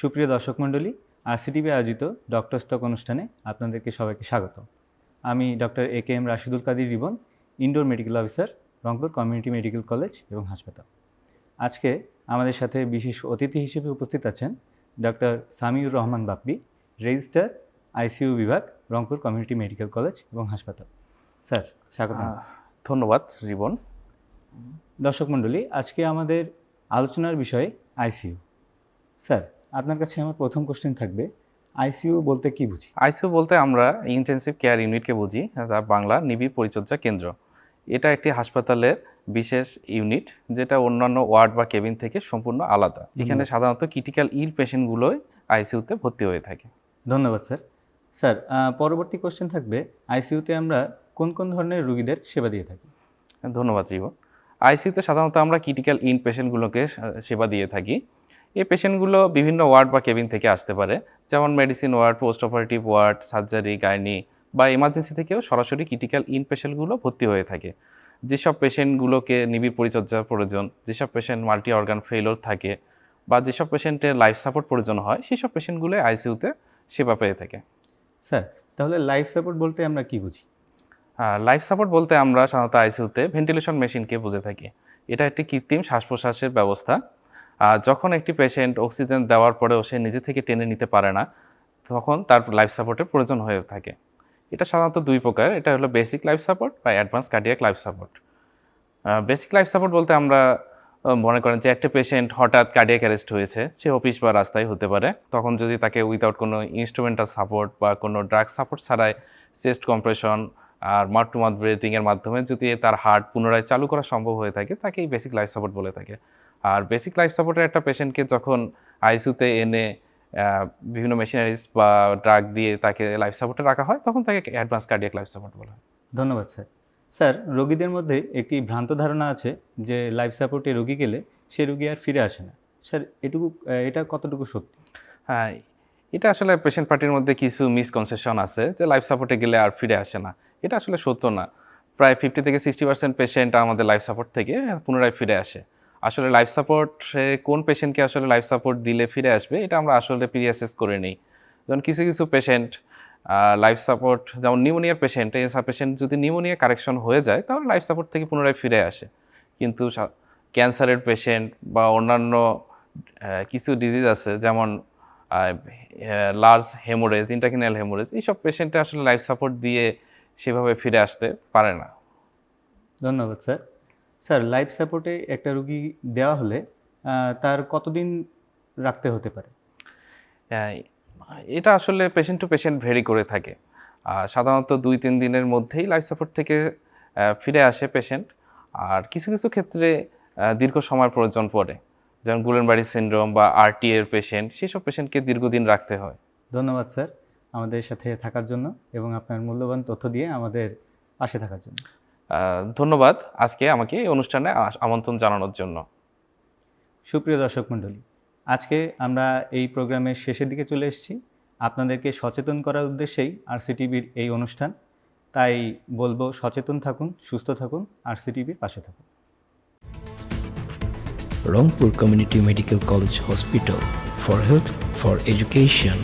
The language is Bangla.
সুপ্রিয় দর্শক মণ্ডলী, আরসিটিভি আয়োজিত ডক্টর স্টক অনুষ্ঠানে আপনাদেরকে সবাইকে স্বাগত। আমি doctor A K M. Rashidul Kadir ribbon, indoor medical officer, Rangpur community medical college এবং হাসপাতাল। আজকে আমাদের সাথে বিশেষ অতিথি হিসেবে উপস্থিত আছেন doctor Samiur Rahman Bappi, registrar ICU বিভাগ, রংপুর কমিউনিটি মেডিকেল কলেজ এবং হাসপাতাল। স্যার, স্বাগত। ধন্যবাদ রিবন। দর্শক মণ্ডলী, আজকে আমাদের আলোচনার বিষয় আইসিইউ। স্যার, আপনার কাছে আমার প্রথম কোশ্চেন থাকবে, আইসিইউ বলতে কি বুঝি? আইসিইউ বলতে আমরা ইন্টেনসিভ কেয়ার ইউনিটকে বুঝি, তার বাংলা নিবিড় পরিচর্যা কেন্দ্র। এটা একটি হাসপাতালের বিশেষ ইউনিট, যেটা অন্যান্য ওয়ার্ড বা কেবিন থেকে সম্পূর্ণ আলাদা। এখানে সাধারণত ক্রিটিক্যাল ইল পেশেন্টগুলোই আইসিইউতে ভর্তি হয়ে থাকে। ধন্যবাদ স্যার। স্যার, পরবর্তী কোশ্চেন থাকবে, আইসিইউতে আমরা কোন কোন ধরনের রোগীদের সেবা দিয়ে থাকি? ধন্যবাদ রিবন। আইসিইউতে সাধারণত আমরা ক্রিটিক্যাল ইল পেশেন্টগুলোকে সেবা দিয়ে থাকি। এই পেশেন্টগুলো বিভিন্ন ওয়ার্ড বা কেবিন থেকে আসতে পারে, যেমন medicine ward, post operative ward, surgery, gynae বা এমার্জেন্সি থেকেও সরাসরি ক্রিটিক্যাল ইন পেশেন্টগুলো ভর্তি হয়ে থাকে। যেসব পেশেন্টগুলোকে নিবিড় পরিচর্যার প্রয়োজন, যেসব পেশেন্ট মাল্টি অর্গান ফেইলিওর থাকে বা যেসব পেশেন্টের লাইফ সাপোর্ট প্রয়োজন হয়, সেসব পেশেন্টগুলো আইসিইউতে সেবা পেয়ে থাকে। স্যার, তাহলে লাইফ সাপোর্ট বলতে আমরা কি বুঝি? লাইফ সাপোর্ট বলতে আমরা সাধারণত আইসিইউতে ভেন্টিলেশন মেশিনকে বুঝে থাকি। এটা একটি কৃত্রিম শ্বাস প্রশ্বাসের ব্যবস্থা। যখন একটি পেশেন্ট অক্সিজেন দেওয়ার পরেও সে নিজে থেকে টেনে নিতে পারে না, তখন তার লাইফ সাপোর্টের প্রয়োজন হয়ে থাকে। এটা সাধারণত দুই প্রকার, এটা হলো বেসিক লাইফ সাপোর্ট বা advance cardiac life support. Basic life support বলতে আমরা মনে করেন যে একটা পেশেন্ট হঠাৎ কার্ডিয়াক অ্যারেস্ট হয়েছে, সে অফিস বা রাস্তায় হতে পারে, তখন যদি তাকে উইদাউট কোনো ইনস্ট্রুমেন্টাল সাপোর্ট বা কোনো ড্রাগ সাপোর্ট ছাড়াই চেস্ট কম্প্রেশন আর মাউথ টু মাউথ ব্রিথিংয়ের মাধ্যমে যদি তার হার্ট পুনরায় চালু করা সম্ভব হয়ে থাকে, তাকে এই বেসিক লাইফ সাপোর্ট বলে থাকে। আর বেসিক লাইফ সাপোর্টের একটা পেশেন্টকে যখন আইসিইউতে এনে বিভিন্ন মেশিনারিজ বা ড্রাগ দিয়ে তাকে লাইফ সাপোর্টে রাখা হয়, তখন তাকে অ্যাডভান্স কার্ডিয়াক লাইফ সাপোর্ট বলা হয়। ধন্যবাদ স্যার। স্যার, রোগীদের মধ্যে একটি ভ্রান্ত ধারণা আছে যে লাইফ সাপোর্টে রোগী গেলে সে রোগী আর ফিরে আসে না। স্যার, এটা কতটুকু সত্যি? হ্যাঁ, এটা আসলে পেশেন্ট পার্টির মধ্যে কিছু মিসকনসেপশন আছে যে লাইফ সাপোর্টে গেলে আর ফিরে আসে না। এটা আসলে সত্য না। প্রায় 50 থেকে 60% পেশেন্ট আমাদের লাইফ সাপোর্ট থেকে পুনরায় ফিরে আসে। আসলে লাইফ সাপোর্ট কোন পেশেন্টকে আসলে লাইফ সাপোর্ট দিলে ফিরে আসবে, এটা আমরা আসলে প্রিঅ্যাসেস করে নিই। যেমন কিছু কিছু পেশেন্ট লাইফ সাপোর্ট, যেমন নিউমোনিয়ার পেশেন্ট, এই পেশেন্ট যদি নিউমোনিয়া কারেকশন হয়ে যায়, তাহলে লাইফ সাপোর্ট থেকে পুনরায় ফিরে আসে। কিন্তু ক্যান্সারের পেশেন্ট বা অন্যান্য কিছু ডিজিজ আছে, যেমন লার্জ হেমোরেজ, ইন্ট্রাক্রিনিয়াল হেমোরেজ, এইসব পেশেন্টে আসলে লাইফ সাপোর্ট দিয়ে সেভাবে ফিরে আসতে পারে না। ধন্যবাদ স্যার। স্যার, লাইফ সাপোর্টে একটা রোগী দেওয়া হলে তার কতদিন রাখতে হতে পারে? এটা আসলে পেশেন্ট টু পেশেন্ট ভেরি করে থাকে। সাধারণত 2-3 দিনের মধ্যেই লাইফ সাপোর্ট থেকে ফিরে আসে পেশেন্ট। আর কিছু কিছু ক্ষেত্রে দীর্ঘ সময় প্রয়োজন পড়ে, যেমন গুলেনবারি সিনড্রোম বা আরটি এর পেশেন্ট, সেসব পেশেন্টকে দীর্ঘদিন রাখতে হয়। ধন্যবাদ স্যার আমাদের সাথে থাকার জন্য এবং আপনার মূল্যবান তথ্য দিয়ে আমাদের পাশে থাকার জন্য। ধন্যবাদ আজকে আমাকে এই অনুষ্ঠানে আমন্ত্রণ জানানোর জন্য। সুপ্রিয় দর্শক মণ্ডলী, আজকে আমরা এই প্রোগ্রামের শেষের দিকে চলে এসেছি। আপনাদেরকে সচেতন করার উদ্দেশ্যেই আরসিটিভির এই অনুষ্ঠান। তাই বলবো, সচেতন থাকুন, সুস্থ থাকুন, আরসিটিভির পাশে থাকুন। Rangpur Community Medical College Hospital, for health, for education.